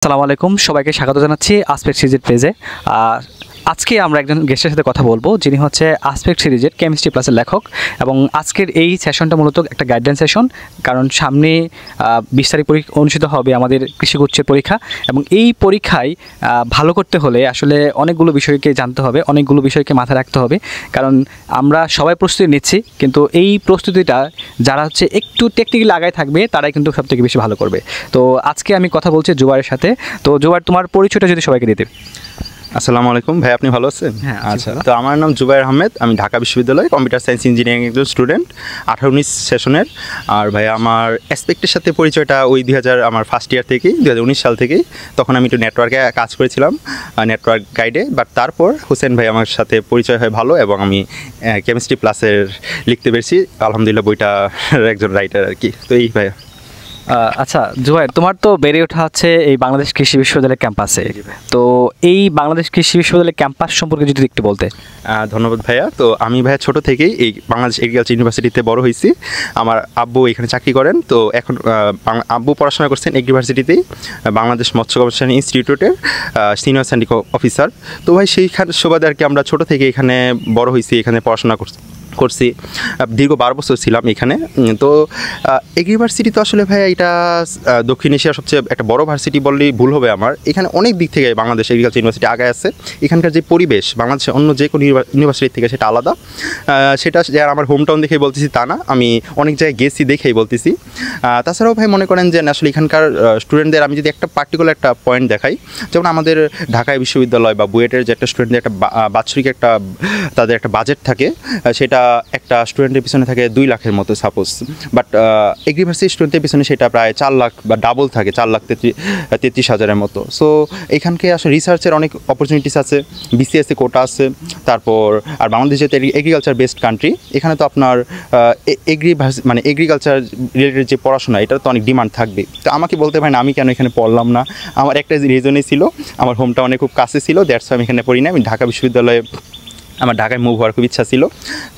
আসসালামু আলাইকুম, সবাইকে স্বাগত জানাচ্ছি আসপেক্ট সিরিজের পেজে। আজকে আমরা একজন গেস্টের সাথে কথা বলবো, যিনি হচ্ছে আসপেক্ট সিরিজের কেমিস্ট্রি প্লাসের লেখক। এবং আজকের এই সেশনটা মূলত একটা গাইডলাইন সেশন, কারণ সামনে 20 তারিখ অনুষ্ঠিত হবে আমাদের কৃষিগুচ্ছের পরীক্ষা। এবং এই পরীক্ষায় ভালো করতে হলে আসলে অনেকগুলো বিষয়কে জানতে হবে, অনেকগুলো বিষয়কে মাথায় রাখতে হবে। কারণ আমরা সবাই প্রস্তুতি নিচ্ছি, কিন্তু এই প্রস্তুতিটা যারা হচ্ছে একটু টেকনিক্যালি আগায় থাকবে তারাই কিন্তু সবথেকে বেশি ভালো করবে। তো আজকে আমি কথা বলছি জুবাইরের সাথে। তো জুবাইর, তোমার পরিচয়টা যদি সবাইকে দিতে। আসসালামু আলাইকুম ভাই, আপনি ভালো আছেন? হ্যাঁ, আচ্ছা, তো আমার নাম জুবাইর আহমেদ, আমি ঢাকা বিশ্ববিদ্যালয়ে কম্পিউটার সায়েন্স ইঞ্জিনিয়ারিং একজন স্টুডেন্ট 18-19 সেশনের। আর ভাই আমার অ্যাসপেক্টের সাথে পরিচয়টা ওই আমার ফার্স্ট ইয়ার থেকেই, 2019 সাল থেকেই। তখন আমি একটু নেটওয়ার্কে কাজ করেছিলাম, নেটওয়ার্ক গাইডে। বাট তারপর হোসেন ভাই আমার সাথে পরিচয় হয় ভালো, এবং আমি কেমিস্ট্রি প্লাসের লিখতে পেরেছি আলহামদুলিল্লাহ, বইটার একজন রাইটার আর কি। তো এই ভাই। আচ্ছা জুবাইর, তোমার তো বেড়ে ওঠা হচ্ছে এই বাংলাদেশ কৃষি বিশ্ববিদ্যালয়ের ক্যাম্পাসে। তো এই বাংলাদেশ কৃষি বিশ্ববিদ্যালয়ের ক্যাম্পাস সম্পর্কে যদি একটু বলতে। ধন্যবাদ ভাইয়া। তো আমি ভাইয়া ছোট থেকেই এই বাংলাদেশ এগ্রিকালচার ইউনিভার্সিটিতে বড় হয়েছি। আমার আব্বু এখানে চাকরি করেন, তো এখন আব্বু পড়াশোনা করছেন এগ্রিভার্সিটিতেই, বাংলাদেশ মৎস্য গবেষণা ইনস্টিটিউটের সিনিয়র সায়েন্টিফিক অফিসার। তো ভাই সেইখানে সুবাদে আর কি আমরা ছোটো থেকে এখানে বড় হয়েছি, এখানে পড়াশোনা করছি। দীর্ঘ 12 বছর ছিলাম এখানে। তো এগ্রিভার্সিটি তো আসলে ভাই এটা দক্ষিণ এশিয়ার সবচেয়ে একটা বড় ভার্সিটি বললেই ভুল হবে আমার। এখানে অনেক দিক থেকে বাংলাদেশ এগ্রিকালচার ইউনিভার্সিটি আগায় আছে। এখানকার যে পরিবেশ বাংলাদেশের অন্য যে কোনো ইউনিভার্সিটি থেকে সেটা আলাদা। সেটা যে আমার হোম টাউন দেখেই বলতেছি তা না, আমি অনেক জায়গায় গেছি দেখেই বলতেছি। তাছাড়াও ভাই মনে করেন যে আসলে এখানকার স্টুডেন্টদের আমি যদি একটা পার্টিকুলার একটা পয়েন্ট দেখাই, যেমন আমাদের ঢাকায় বিশ্ববিদ্যালয় বা বুয়েটের যে একটা স্টুডেন্টদের একটা বাৎসরিক একটা তাদের একটা বাজেট থাকে, সেটা একটা স্টুডেন্টের পিছনে থাকে 2 লাখের মতো সাপোজ। বাট এগ্রিভার্সিটি স্টুডেন্টের পিছনে সেটা প্রায় 4 লাখ বা ডাবল থাকে, 4,33,000-এর মতো। সো এখানকে আসলে রিসার্চের অনেক অপরচুনিটিস আছে, বিসিএসসি কোটা আছে। তারপর আর বাংলাদেশ যেহেতু এগ্রিকালচার বেসড কান্ট্রি, এখানে তো আপনার মানে এগ্রিকালচার রিলেটেড যে পড়াশোনা, এটার তো অনেক ডিমান্ড থাকবে। তো আমাকে বলতে পারেন আমি কেন এখানে পড়লাম না, আমার একটা রিজনই ছিল, আমার হোমটা অনেক খুব কাছে ছিল, দ্যাটস আমি এখানে পড়ি না। আমি ঢাকা বিশ্ববিদ্যালয়ে আমার ঢাকায় মুভ হওয়ার খুব ইচ্ছা ছিল।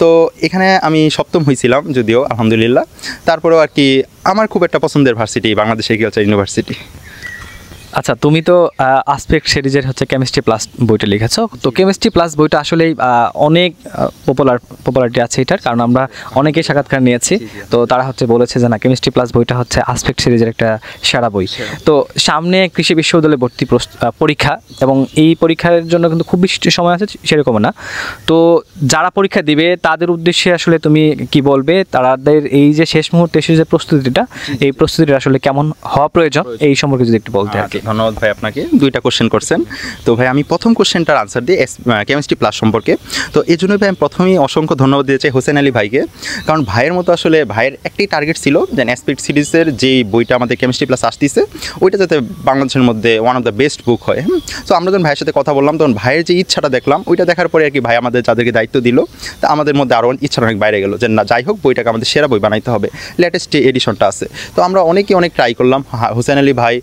তো এখানে আমি 7ম হয়েছিলাম যদিও আলহামদুলিল্লাহ। তারপরেও আর কি আমার খুব একটা পছন্দের ভার্সিটি বাংলাদেশ এগ্রিকালচার ইউনিভার্সিটি। আচ্ছা, তুমি তো আসপেক্ট সিরিজের হচ্ছে কেমিস্ট্রি প্লাস বইটা লিখেছো। তো কেমিস্ট্রি প্লাস বইটা আসলেই অনেক পপুলারিটি আছে এটার, কারণ আমরা অনেকেই সাক্ষাৎকার নিয়েছি। তো তারা হচ্ছে বলেছে যে না, কেমিস্ট্রি প্লাস বইটা হচ্ছে আসপেক্ট সিরিজের একটা সেরা বই। তো সামনে কৃষি বিশ্ববিদ্যালয়ে ভর্তি পরীক্ষা, এবং এই পরীক্ষার জন্য কিন্তু খুব বেশি সময় আছে সেরকম না। তো যারা পরীক্ষা দিবে তাদের উদ্দেশ্যে আসলে তুমি কি বলবে, তাদের এই যে শেষ মুহূর্তে এসে যে প্রস্তুতিটা, এই প্রস্তুতিটা আসলে কেমন হওয়া প্রয়োজন এই সম্পর্কে যদি একটু বলতে আর কি। ধন্যবাদ ভাই, আপনাকে 2টা কোশ্চেন করছেন। তো ভাই আমি প্রথম কোশ্চেনটার আনসার দিই কেমিস্ট্রি প্লাস সম্পর্কে। তো এই জন্য ভাই আমি প্রথমেই অসংখ্য ধন্যবাদ দিতে চাই হোসেন আলী ভাইকে, কারণ ভাইয়ের মতো আসলে ভাইয়ের একটি টার্গেট ছিল যে অ্যাসপেক্ট সিরিজের যেই বইটা আমাদের কেমিস্ট্রি প্লাস আসতেছে ওইটা যাতে বাংলাদেশের মধ্যে ওয়ান অফ দ্য বেস্ট বুক হয়। তো আমরা যখন ভাইয়ের সাথে কথা বললাম, তখন ভাইয়ের যে ইচ্ছাটা দেখলাম, ওইটা দেখার পরে আর কি ভাই আমাদের যাদেরকে দায়িত্ব দিল, তা আমাদের মধ্যে আরও ইচ্ছাটা অনেক বাইরে গেল যে না, যাই হোক বইটাকে আমাদের সেরা বই বানাইতে হবে, লেটেস্ট যে এডিশনটা আছে। তো আমরা অনেক ট্রাই করলাম। হোসেন আলী ভাই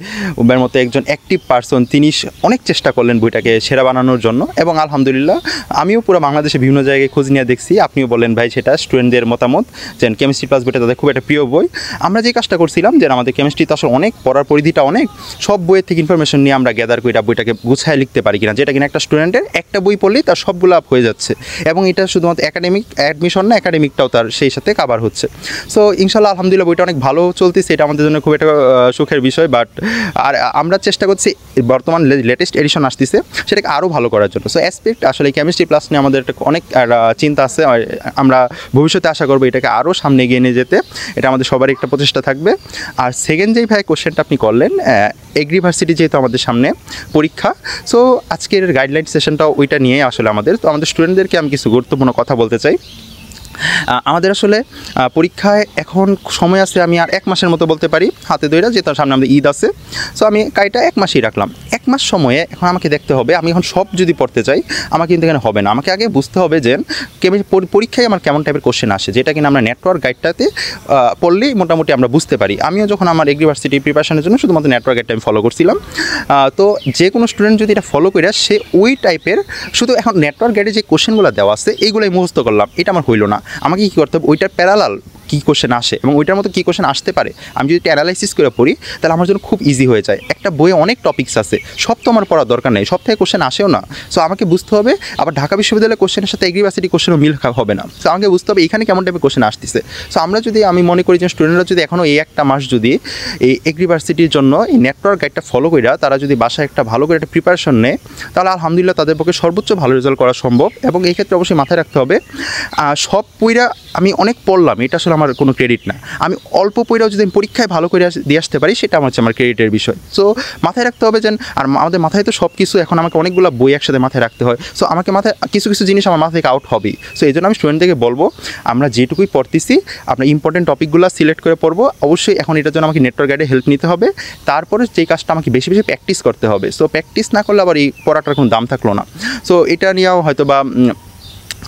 ওর মতো একজন অ্যাক্টিভ পার্সন, তিনি অনেক চেষ্টা করলেন বইটাকে সেরা বানানোর জন্য, এবং আলহামদুলিল্লাহ আমিও পুরো বাংলাদেশে বিভিন্ন জায়গায় খোঁজ নিয়ে দেখছি। আপনিও বলেন ভাই সেটা স্টুডেন্টদের মতামত যে কেমিস্ট্রি প্লাস বইটা তাদের খুব একটা প্রিয় বই। আমরা যে কাজটা করছিলাম যে আমাদের কেমিস্ট্রি তো আসলে অনেক পড়ার পরিধিটা অনেক, সব বইয়ের থেকে ইনফরমেশন নিয়ে আমরা গ্যাদার করে বইটাকে গুছায় লিখতে পারি কিনা, যেটা কিনা একটা স্টুডেন্টের একটা বই পড়লেই তার সবগুলো আপ হয়ে যাচ্ছে, এবং এটা শুধুমাত্র একাডেমিক অ্যাডমিশন না, একাডেমিকটাও তার সেই সাথে কাভার হচ্ছে। সো ইনশাল্লাহ আলহামদুলিল্লাহ বইটা অনেক ভালো চলতেছে, এটা আমাদের জন্য খুব একটা সুখের বিষয়। বাট আর আমরা চেষ্টা করছি বর্তমান লেটেস্ট এডিশন আসতেছে সেটাকে আরও ভালো করার জন্য। সো অ্যাসপেক্ট আসলে কেমিস্ট্রি প্লাস নিয়ে আমাদের একটা অনেক চিন্তা আছে, আমরা ভবিষ্যতে আশা করবো এটাকে আরও সামনে এগিয়ে নিয়ে যেতে, এটা আমাদের সবারই একটা প্রচেষ্টা থাকবে। আর সেকেন্ড যেই ভাই কোশ্চেনটা আপনি করলেন, এগ্রিভার্সিটি যেহেতু আমাদের সামনে পরীক্ষা, সো আজকের গাইডলাইন সেশনটাও ওইটা নিয়েই আসলে আমাদের। তো আমাদের স্টুডেন্টদেরকে আমি কিছু গুরুত্বপূর্ণ কথা বলতে চাই। আমাদের আসলে পরীক্ষায় এখন সময় আছে, আমি আর 1 মাসের মতো বলতে পারি হাতে ধরে, যে তার সামনে আমাদের ঈদ আছে। সো আমি কাইটা 1 মাসই রাখলাম। 1 মাস সময়ে এখন আমাকে দেখতে হবে, আমি এখন সব যদি পড়তে চাই আমাকে কিন্তু এখানে হবে না। আমাকে আগে বুঝতে হবে যে পরীক্ষায় আমার কেমন টাইপের কোশ্চেন আসে, যেটা কিনা আমরা নেটওয়ার্ক গাইডটাতে পড়লেই মোটামুটি আমরা বুঝতে পারি। আমিও যখন আমার এগ্রিভার্সিটি প্রিপারেশনের জন্য শুধুমাত্র নেটওয়ার্ক গাইডটা আমি ফলো করছিলাম। তো যে কোনো স্টুডেন্ট যদি এটা ফলো করে সে ওই টাইপের, শুধু এখন নেটওয়ার্ক গাইডে যে কোশ্চেনগুলো দেওয়া আছে এইগুলোই মুখস্থ করলাম, এটা আমার হইল না। আমাকে কী করতে হবে, ওইটার প্যারালাল কী কোশ্চেন আসে এবং ওইটার মতো কী কোশ্চেন আসতে পারে আমি যদি একটা অ্যানালাইসিস করে পড়ি তাহলে আমার জন্য খুব ইজি হয়ে যায়। একটা বইয়ে অনেক টপিকস আছে, সব তো আমার পড়ার দরকার নেই, সব থেকে কোশ্চেন আসেও না। সো আমাকে বুঝতে হবে আবার ঢাকা বিশ্ববিদ্যালয়ের কোশ্চেনের সাথে এগ্রিভার্সিটি কোশ্চেনও মিল হবে না। সো আমাকে বুঝতে হবে এখানে কেমন টাইপের কোশ্চেন আসতেছে। সো আমরা যদি আমি মনে করি যে স্টুডেন্টরা যদি এখনও এই একটা মাস যদি এই এগ্রিভার্সিটির জন্য এই নেটওয়ার্ক গাইডটা ফলো করে তারা যদি বাসায় একটা ভালো করে একটা প্রিপারেশন নেয় তাহলে আলহামদুলিল্লাহ তাদের পক্ষে সর্বোচ্চ ভালো রেজাল্ট করা সম্ভব। এবং এই ক্ষেত্রে অবশ্যই মাথায় রাখতে হবে সব পইরা আমি অনেক পড়লাম এটা আসলে আমার কোনো ক্রেডিট না। আমি অল্প পইরাও যদি আমি পরীক্ষায় ভালো করে দিয়ে আসতে পারি সেটা হচ্ছে আমার ক্রেডিটের বিষয়। সো মাথায় রাখতে হবে যে আর আমাদের মাথায় তো সব কিছু এখন আমাকে অনেকগুলো বই একসাথে মাথায় রাখতে হয়। সো আমাকে মাথায় কিছু কিছু জিনিস আমার মাথা থেকে আউট হবেই। সো এই জন্য আমি স্টুডেন্টদেরকে বলবো আমরা যেটুকুই পড়তেছি আপনার ইম্পর্টেন্ট টপিকগুলো সিলেক্ট করে পড়বো। অবশ্যই এখন এটার জন্য আমাকে নেটওয়ার্ক গাইডে হেল্প নিতে হবে। তারপরে যেই কাজটা আমাকে বেশি বেশি প্র্যাকটিস করতে হবে। সো প্র্যাকটিস না করলে আবার এই পড়াটার কোনো দাম থাকলো না। সো এটা নিয়েও হয়তো বা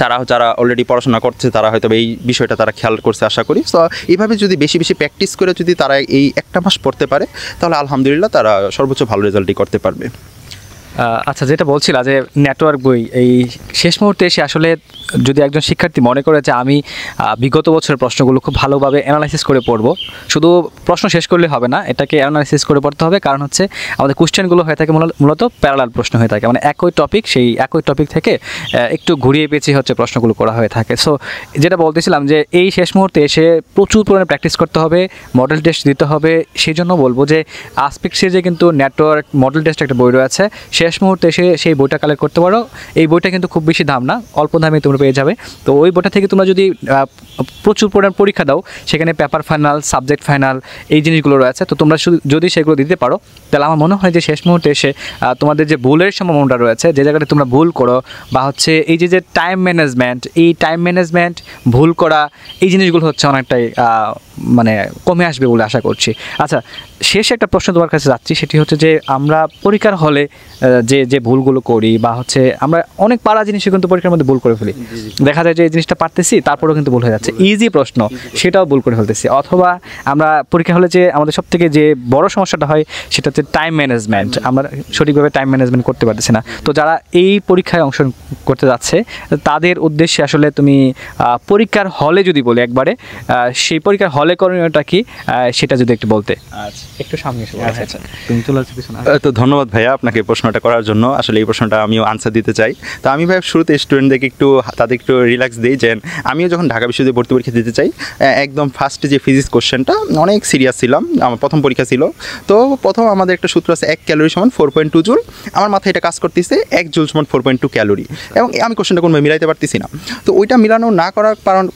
তারা যারা অলরেডি পড়াশোনা করছে তারা হয়তো এই বিষয়টা তারা খেয়াল করছে আশা করি। সো এইভাবে যদি বেশি বেশি প্র্যাকটিস করে যদি তারা এই একটা মাস পড়তে পারে তাহলে আলহামদুলিল্লাহ তারা সর্বোচ্চ ভালো রেজাল্টই করতে পারবে। আচ্ছা, যেটা বলছিলা যে নেটওয়ার্ক বই এই শেষ মুহূর্তে এসে আসলে যদি একজন শিক্ষার্থী মনে করে যে আমি বিগত বছরের প্রশ্নগুলো খুব ভালোভাবে অ্যানালাইসিস করে পড়ব, শুধু প্রশ্ন শেষ করলে হবে না, এটাকে অ্যানালাইসিস করে পড়তে হবে। কারণ হচ্ছে আমাদের কোশ্চেনগুলো হয়ে থাকে মূলত প্যারালাল প্রশ্ন হয়ে থাকে, মানে একই টপিক, সেই একই টপিক থেকে একটু ঘুরিয়ে পেঁচিয়ে হচ্ছে প্রশ্নগুলো করা হয়ে থাকে। সো যেটা বলতেছিলাম যে এই শেষ মুহূর্তে এসে প্রচুর পরিমাণে প্র্যাকটিস করতে হবে, মডেল টেস্ট দিতে হবে। সেই জন্য বলবো যে আসপেক্ট সিরিজে কিন্তু নেটওয়ার্ক মডেল টেস্ট একটা বই রয়েছে, শেষ মুহূর্তে এসে সেই বইটা কালেক্ট করতে পারো। এই বইটা কিন্তু খুব বেশি দাম না, অল্প দামে তোমরা পেয়ে যাবে। তো ওই বইটা থেকে তোমরা যদি প্রচুর পরিমাণ পরীক্ষা দাও, সেখানে পেপার ফাইনাল, সাবজেক্ট ফাইনাল এই জিনিসগুলো রয়েছে, তো তোমরা যদি সেগুলো দিতে পারো তাহলে আমার মনে হয় যে শেষ মুহূর্তে এসে তোমাদের যে ভুলের সম্ভাবনাটা রয়েছে, যে জায়গাটা তোমরা ভুল করো বা হচ্ছে এই যে টাইম ম্যানেজমেন্ট, এই টাইম ম্যানেজমেন্ট ভুল করা, এই জিনিসগুলো হচ্ছে অনেকটাই মানে কমে আসবে বলে আশা করছি। আচ্ছা, শেষে একটা প্রশ্ন তোমার কাছে যাচ্ছি, সেটি হচ্ছে যে আমরা পরীক্ষার হলে যে ভুলগুলো করি বা হচ্ছে আমরা অনেক পারা জিনিসও কিন্তু পরীক্ষার মধ্যে ভুল করে ফেলি। দেখা যায় যে এই জিনিসটা পারতেছি তারপরেও কিন্তু ভুল হয়ে যাচ্ছে, ইজি প্রশ্ন সেটাও ভুল করে ফেলতেছি। অথবা আমরা পরীক্ষা হলে যে আমাদের সব থেকে যে বড় সমস্যাটা হয় সেটা হচ্ছে টাইম ম্যানেজমেন্ট, আমরা সঠিকভাবে টাইম ম্যানেজমেন্ট করতে পারতেছি না। তো যারা এই পরীক্ষায় অংশ করতে যাচ্ছে তাদের উদ্দেশ্যে আসলে তুমি পরীক্ষার হলে যদি বলি একবারে, সেই পরীক্ষার হলে করণীয়টা কি সেটা যদি একটু বলতে। আচ্ছা, একটু সামনে এসে। আচ্ছা, তুমি চলে আসছো পিছনে। তো ধন্যবাদ ভাইয়া আপনাকে প্রশ্নটা করার জন্য। আসলে এই প্রশ্নটা আমিও আনসার দিতে চাই। তো আমি ভাই শুরুতে স্টুডেন্টদেরকে তাদের একটু রিল্যাক্স দিই যে আমিও যখন ঢাকা বিশ্ববিদ্যালয়ে ভর্তি পরীক্ষা দিতে চাই, একদম ফার্স্টে যে ফিজিক্স কোশ্চেনটা অনেক সিরিয়াস ছিলাম, আমার প্রথম পরীক্ষা ছিল। তো প্রথম আমাদের একটা সূত্র আছে 1 ক্যালোরি সমান 4.2 জুল। আমার মাথায় এটা কাজ করতেছে 1 জুল সমান 4.2 ক্যালোরি, এবং আমি কোশ্চেনটা কোনোভাবে মিলাইতে পারতেছি না। তো ওইটা মিলানো না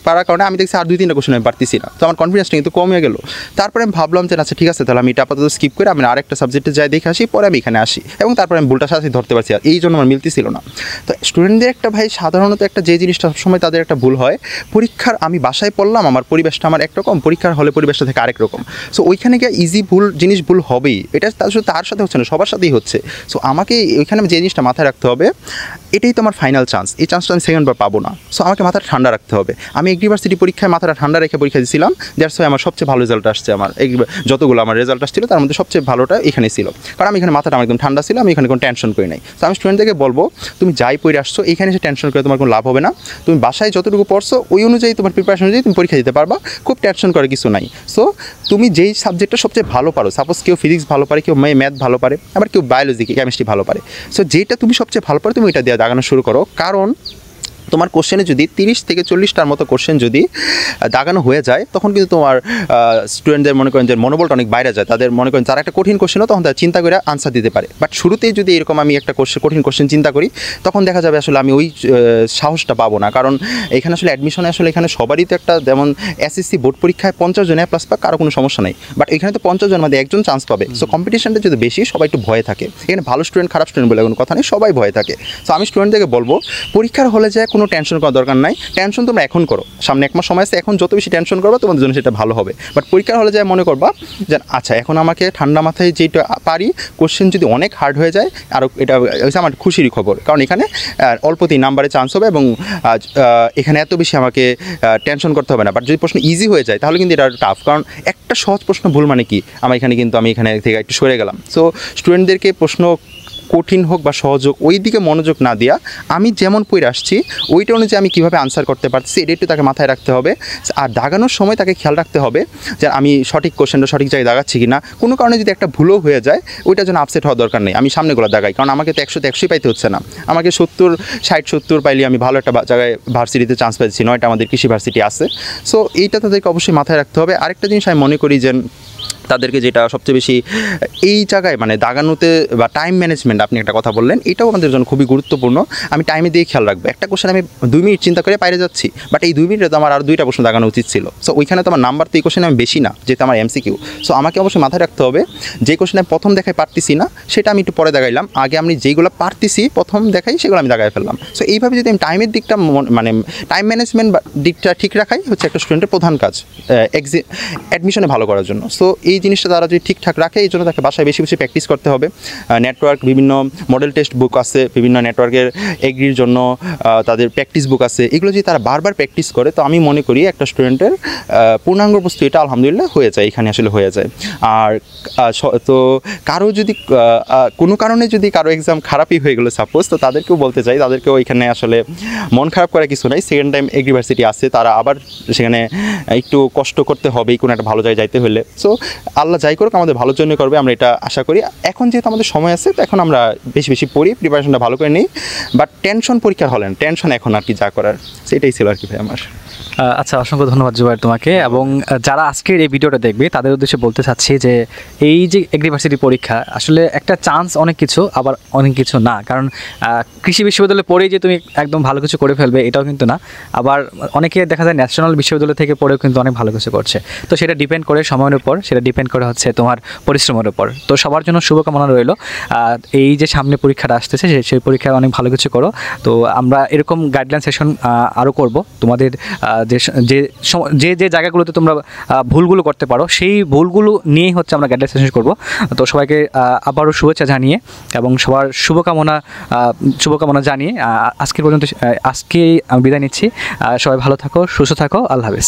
পারার কারণে আমি দেখছি আর 2-3টা কোশ্চেন আমি পারতেছি না। তো আমার কনফিডেন্সটা কিন্তু কমে গেল। তারপরে আমি ভাবলাম যে আচ্ছা ঠিক আছে, তাহলে আমি এটা আপাতত স্কিপ করে আমি আরেকটা সাবজেক্টে যাই দেখে আসি, পরে আমি এখানে আসি, এবং তারপরে আমি ভুলটা সাথে ধরতে পারছি। আর এই জন্য আমার মিলতেছিল না। তো স্টুডেন্টদের একটা ভাই সাধারণত একটা যে জিনিসটা সবসময় তাদের একটা ভুল হয়, পরীক্ষার আমি বাসায় পড়লাম, আমার পরিবেশটা আমার একরকম, পরীক্ষার হলে পরিবেশটা থেকে আরেক রকম। সো ওইখানে গিয়ে ইজি ভুল হবেই, এটা তার সাথে হচ্ছে না, সবার সাথেই হচ্ছে। সো আমাকে ওইখানে যে জিনিসটা মাথায় রাখতে হবে, এটাই তো আমার ফাইনাল চান্স, এই চান্সটা আমি সেকেন্ডবার পাবো না। সো আমাকে মাথাটা ঠান্ডা রাখতে হবে। আমি ইউনিভার্সিটি পরীক্ষায় মাথাটা ঠান্ডা রেখে পরীক্ষা দিয়েছিলাম, দ্যাটস ওয়াই আমার সবচেয়ে ভালো রেজাল্ট আসছে। আমার যতগুলো আমার রেজাল্ট আসছিল তার মধ্যে সবচেয়ে ভালোটা এখানেই ছিল, কারণ আমি এখানে মাথাটা আমার একদম ঠান্ডা ছিল, আমি এখানে কোনো টেনশন করি নাই। সো আমি স্টুডেন্টদেরকে বলবো তুমি যাই পড়ে আসছো এখানে এসে টেনশন করে তোমার কোনো লাভ হবে না। তুমি বাসায় যতটুকু পড়ছো ওই অনুযায়ী তোমার প্রিপারেশন অনুযায়ী তুমি পরীক্ষা দিতে পারবা, খুব টেনশন করার কিছু নাই। সো তুমি যেই সাবজেক্টটা সবচেয়ে ভালো পারো, সাপোজ কেউ ফিজিক্স ভালো পারে, কেউ ম্যাথ ভালো পারে, আবার কেউ বায়োলজি কেমিস্ট্রি ভালো পারে। সো যেটা তুমি সবচেয়ে ভালো পারো তুমি এটা দিয়ে দাগানো শুরু করো। কারণ তোমার কোশ্চেনে যদি 30 থেকে 40টার মতো কোশ্চেন যদি দাগানো হয়ে যায়, তখন কিন্তু তোমার স্টুডেন্টদের মনে করেন যে মনোবলটা অনেক বাইরে যায়। তাদের মনে করেন যারা একটা কঠিন কোশ্চেনও তখন তারা চিন্তা করে আনসার দিতে পারে। বাট শুরুতেই যদি এরকম আমি একটা কঠিন কোশ্চেন চিন্তা করি, তখন দেখা যাবে আসলে আমি ওই সাহসটা পাবো না। কারণ এখানে আসলে অ্যাডমিশনে আসলে এখানে সবারই তো একটা, যেমন এসএসসি বোর্ড পরীক্ষায় 50 জন প্লাস পাক, কারো কোনো সমস্যা নেই। বাট এখানে তো 50 জনের মধ্যে একজন চান্স পাবে। সো কম্পিটিশনটা যদি বেশি, সবাই একটু ভয়ে থাকে। এখানে ভালো স্টুডেন্ট খারাপ স্টুডেন্ট বলে কোনো কথা নেই, সবাই ভয়ে থাকে। সো আমি স্টুডেন্টদেরকে বলবো পরীক্ষার হলে যায় কোনো টেনশন করার দরকার নাই। টেনশন তোমরা এখন করো, সামনে 1 মাস সময় আছে, এখন যত বেশি টেনশন করবা তোমাদের জন্য সেটা ভালো হবে। বাট পরীক্ষার হলে যায় মনে করবা যে আচ্ছা এখন আমাকে ঠান্ডা মাথায় যেটা পারি, কোশ্চেন যদি অনেক হার্ড হয়ে যায় আরও এটা হচ্ছে আমার খুশিরই খবর, কারণ এখানে অল্পতেই নাম্বারে চান্স হবে এবং এখানে এত বেশি আমাকে টেনশন করতে হবে না। বাট যদি প্রশ্ন ইজি হয়ে যায় তাহলে কিন্তু এটা টাফ, কারণ একটা সহজ প্রশ্ন ভুল মানে কি আমি এখানে থেকে একটু সরে গেলাম। সো স্টুডেন্টদেরকে প্রশ্ন কঠিন হোক বা সহজ হোক ওই দিকে মনোযোগ না দিয়া আমি যেমন পড়ে আসছি ওইটা অনুযায়ী আমি কীভাবে আনসার করতে পারছি এটা একটু তাকে মাথায় রাখতে হবে। আর দাগানোর সময় তাকে খেয়াল রাখতে হবে যে আমি সঠিক কোশ্চেনটা সঠিক জায়গায় দাগাচ্ছি কি না। কোনো কারণে যদি একটা ভুলও হয়ে যায় ওইটার জন্য আপসেট হওয়ার দরকার নেই, আমি সামনেগুলো দাগাই, কারণ আমাকে তো 100তে 100ই পাইতে হচ্ছে না, আমাকে 60-70 পাইলে আমি ভালো একটা জায়গায় ভার্সিটিতে চান্স পাইছি, নয়টা আমাদের কৃষি ভার্সিটি আছে। সো এইটা তাদেরকে অবশ্যই মাথায় রাখতে হবে। আরেকটা জিনিস আমি মনে করি যে তাদেরকে যেটা সবচেয়ে বেশি এই জায়গায় মানে দাগানোতে বা টাইম ম্যানেজমেন্ট, আপনি একটা কথা বললেন, এটাও আমাদের জন্য খুবই গুরুত্বপূর্ণ। আমি টাইমে দিয়ে খেয়াল রাখবো, একটা কোশ্চেন আমি 2 মিনিট চিন্তা করে বাইরে যাচ্ছি, বাট এই 2 মিনিটে তো আমার আর 2টা প্রশ্ন দাগানো উচিত ছিল। সো ওইখানে তো আমার নাম্বার তো এই কোশ্চেনে আমি বেশি না, যেহেতু আমার এমসিকিউ। সো আমাকে অবশ্যই মাথায় রাখতে হবে যে কোশ্চেন আমি প্রথম দেখায় পারতেছি না সেটা আমি একটু পরে দাগাইলাম, আগে আমি যেইগুলো পারতেছি প্রথম দেখাই সেগুলো আমি দাগাই ফেললাম। সো এইভাবে যদি আমি টাইমের দিকটা মানে টাইম ম্যানেজমেন্ট দিকটা ঠিক রাখাই হচ্ছে একটা স্টুডেন্টের প্রধান কাজ অ্যাডমিশনে ভালো করার জন্য। সো এই জিনিসটা তারা যদি ঠিকঠাক রাখে, এই জন্য তাকে বাসায় বেশি বেশি প্র্যাকটিস করতে হবে। নেটওয়ার্ক বিভিন্ন মডেল টেস্ট বুক আছে, বিভিন্ন নেটওয়ার্কের এগ্রির জন্য তাদের প্র্যাকটিস বুক আছে, এগুলো যদি তারা বারবার প্র্যাকটিস করে তো আমি মনে করি একটা স্টুডেন্টের পূর্ণাঙ্গ বস্তু এটা আলহামদুলিল্লাহ হয়ে যায়, এখানে আসলে হয়ে যায়। আর তো কারো যদি কোনো কারণে যদি কারো এক্সাম খারাপই হয়ে গেলো সাপোজ, তো তাদেরকেও বলতে চাই তাদেরকেও এখানে আসলে মন খারাপ করার কিছু নাই। সেকেন্ড টাইম এগ্রিভার্সিটি আছে, তারা আবার সেখানে একটু কষ্ট করতে হবেই কোনো একটা ভালো জায়গায় যাইতে হলে। সো আল্লাহ যাই করুক আমাদের ভালোর জন্য করবে, আমরা এটা আশা করি। এখন যেহেতু আমাদের সময় আছে তো এখন আমরা বেশি বেশি পড়ি, প্রিপারেশনটা ভালো করে নিই, বাট টেনশন পরীক্ষার হলেন টেনশন এখন আর কি যা করার সেটাই ছিল আর কি ভাই আমার। আচ্ছা, অসংখ্য ধন্যবাদ জুবায়ের তোমাকে। এবং যারা আজকের এই ভিডিওটা দেখবে তাদের উদ্দেশ্যে বলতে চাচ্ছি যে এই যে এগ্রিভার্সিটি পরীক্ষা আসলে একটা চান্স অনেক কিছু, আবার অনেক কিছু না। কারণ কৃষি বিশ্ববিদ্যালয়ে পড়েই যে তুমি একদম ভালো কিছু করে ফেলবে এটাও কিন্তু না। আবার অনেকে দেখা যায় ন্যাশনাল বিশ্ববিদ্যালয় থেকে পড়েও কিন্তু অনেক ভালো কিছু করছে। তো সেটা ডিপেন্ড করে সময়ের উপর, সেটা ডিপেন্ড করে হচ্ছে তোমার পরিশ্রমের উপর। তো সবার জন্য শুভকামনা রইল। এই যে সামনে পরীক্ষাটা আসতেছে সেই পরীক্ষায় অনেক ভালো কিছু করো। তো আমরা এরকম গাইডলাইন সেশন আরও করব তোমাদের যে যে যে জায়গাগুলোতে তোমরা ভুলগুলো করতে পারো সেই ভুলগুলো নিয়েই হচ্ছে আমরা গাইডলাইন সেশন করব। তো সবাইকে আবারও শুভেচ্ছা জানিয়ে এবং সবার শুভকামনা জানিয়ে আজকে পর্যন্ত আজকে আমি বিদায় নিচ্ছি। সবাই ভালো থাকো, সুস্থ থাকো, আল্লাহ হাফেজ।